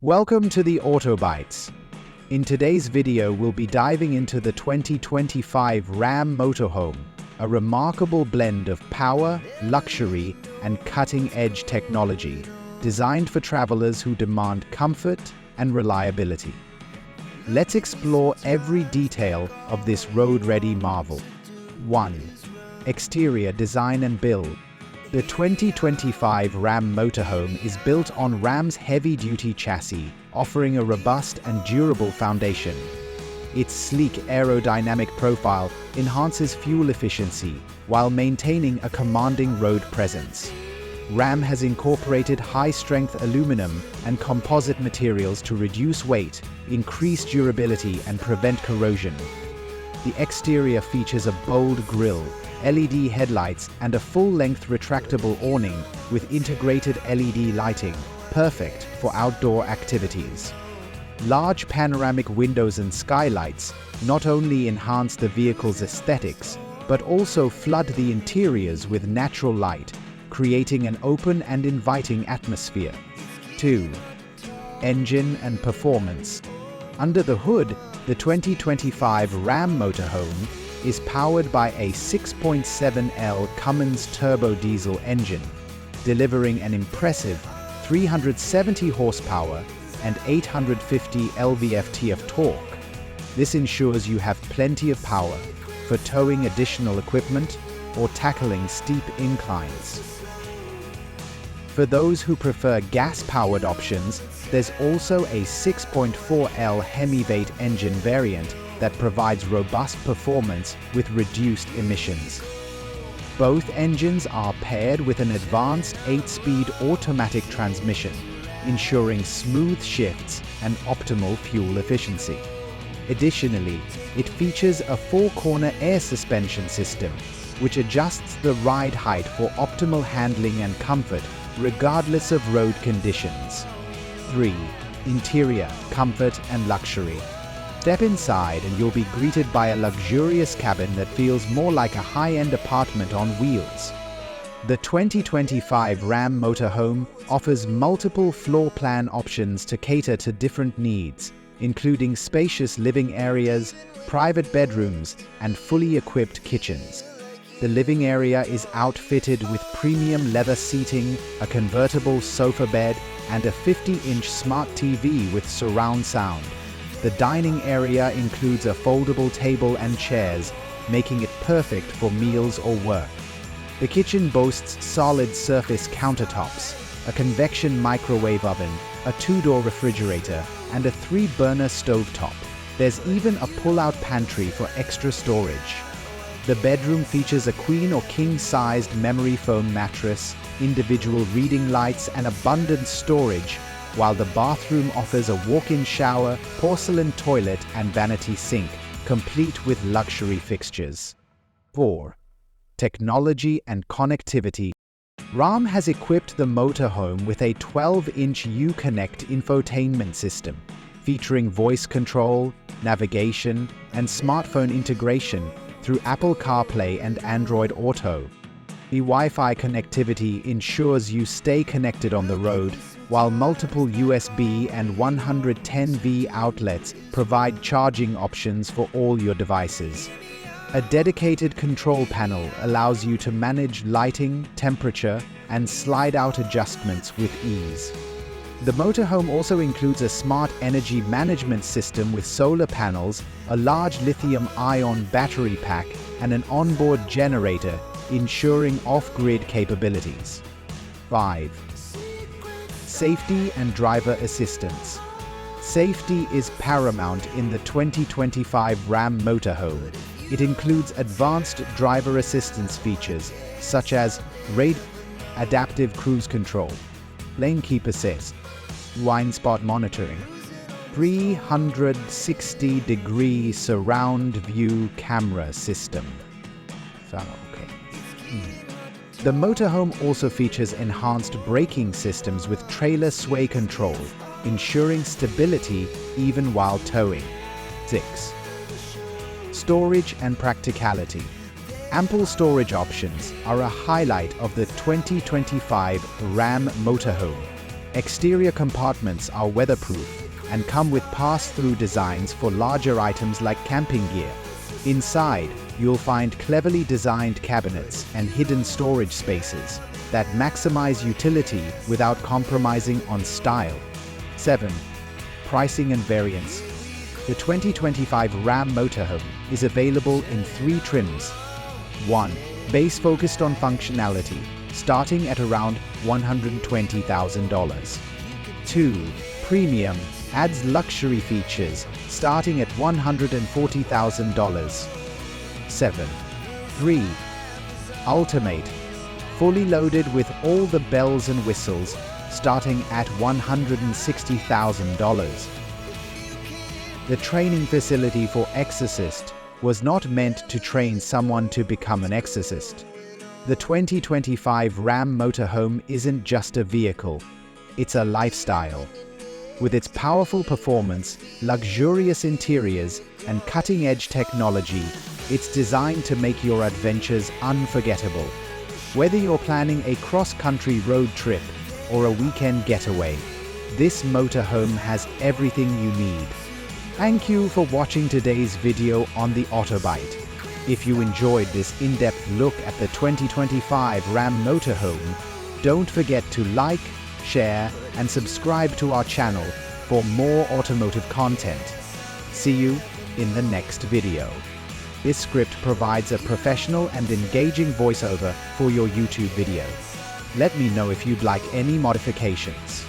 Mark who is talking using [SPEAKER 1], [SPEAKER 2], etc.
[SPEAKER 1] Welcome to the Autobites. In today's video, we'll be diving into the 2025 Ram Motorhome, a remarkable blend of power, luxury, and cutting-edge technology, designed for travelers who demand comfort and reliability. Let's explore every detail of this road-ready marvel. 1. Exterior design and build. The 2025 Ram Motorhome is built on Ram's heavy-duty chassis, offering a robust and durable foundation. Its sleek aerodynamic profile enhances fuel efficiency while maintaining a commanding road presence. Ram has incorporated high-strength aluminum and composite materials to reduce weight, increase durability, and prevent corrosion. The exterior features a bold grille, LED headlights, and a full-length retractable awning with integrated LED lighting, perfect for outdoor activities. Large panoramic windows and skylights not only enhance the vehicle's aesthetics, but also flood the interiors with natural light, creating an open and inviting atmosphere. 2. Engine and performance. Under the hood, the 2025 Ram Motorhome is powered by a 6.7L Cummins Turbo Diesel engine, delivering an impressive 370 horsepower and 850 lb-ft of torque. This ensures you have plenty of power for towing additional equipment or tackling steep inclines. For those who prefer gas-powered options, there's also a 6.4L Hemi-Vate engine variant that provides robust performance with reduced emissions. Both engines are paired with an advanced 8-speed automatic transmission, ensuring smooth shifts and optimal fuel efficiency. Additionally, it features a 4-corner air suspension system, which adjusts the ride height for optimal handling and comfort, regardless of road conditions. 3. Interior, comfort, and luxury. Step inside and you'll be greeted by a luxurious cabin that feels more like a high-end apartment on wheels. The 2025 Ram Motorhome offers multiple floor plan options to cater to different needs, including spacious living areas, private bedrooms, and fully equipped kitchens. The living area is outfitted with premium leather seating, a convertible sofa bed, and a 50-inch smart TV with surround sound. The dining area includes a foldable table and chairs, making it perfect for meals or work. The kitchen boasts solid surface countertops, a convection microwave oven, a 2-door refrigerator, and a 3-burner stovetop. There's even a pull-out pantry for extra storage. The bedroom features a queen or king-sized memory foam mattress, individual reading lights, and abundant storage, while the bathroom offers a walk-in shower, porcelain toilet, and vanity sink, complete with luxury fixtures. 4. Technology and connectivity. Ram has equipped the motorhome with a 12-inch Uconnect infotainment system, featuring voice control, navigation, and smartphone integration through Apple CarPlay and Android Auto. The Wi-Fi connectivity ensures you stay connected on the road, while multiple USB and 110V outlets provide charging options for all your devices. A dedicated control panel allows you to manage lighting, temperature, and slide-out adjustments with ease. The motorhome also includes a smart energy management system with solar panels, a large lithium-ion battery pack, and an onboard generator, ensuring off-grid capabilities. 5. Safety and driver assistance. Safety is paramount in the 2025 Ram Motorhome. It includes advanced driver assistance features such as adaptive cruise control, lane keep assist, blind spot monitoring, 360-degree surround view camera system. The motorhome also features enhanced braking systems with trailer sway control, ensuring stability even while towing. 6. Storage and practicality. Ample storage options are a highlight of the 2025 Ram Motorhome. Exterior compartments are weatherproof and come with pass-through designs for larger items like camping gear. Inside, you'll find cleverly designed cabinets and hidden storage spaces that maximize utility without compromising on style. 7. Pricing and variance. The 2025 Ram Motorhome is available in 3 trims. 1. Base focused on functionality, starting at around $120,000. 2. Premium adds luxury features, starting at $140,000. 7. 3. Ultimate, fully loaded with all the bells and whistles, starting at $160,000. The training facility for Exorcist was not meant to train someone to become an exorcist. The 2025 Ram Motorhome isn't just a vehicle, it's a lifestyle. With its powerful performance, luxurious interiors, and cutting-edge technology, it's designed to make your adventures unforgettable. Whether you're planning a cross-country road trip or a weekend getaway, this motorhome has everything you need. Thank you for watching today's video on the Autobite. If you enjoyed this in-depth look at the 2025 Ram Motorhome, don't forget to like, share, and subscribe to our channel for more automotive content. See you in the next video. This script provides a professional and engaging voiceover for your YouTube video. Let me know if you'd like any modifications.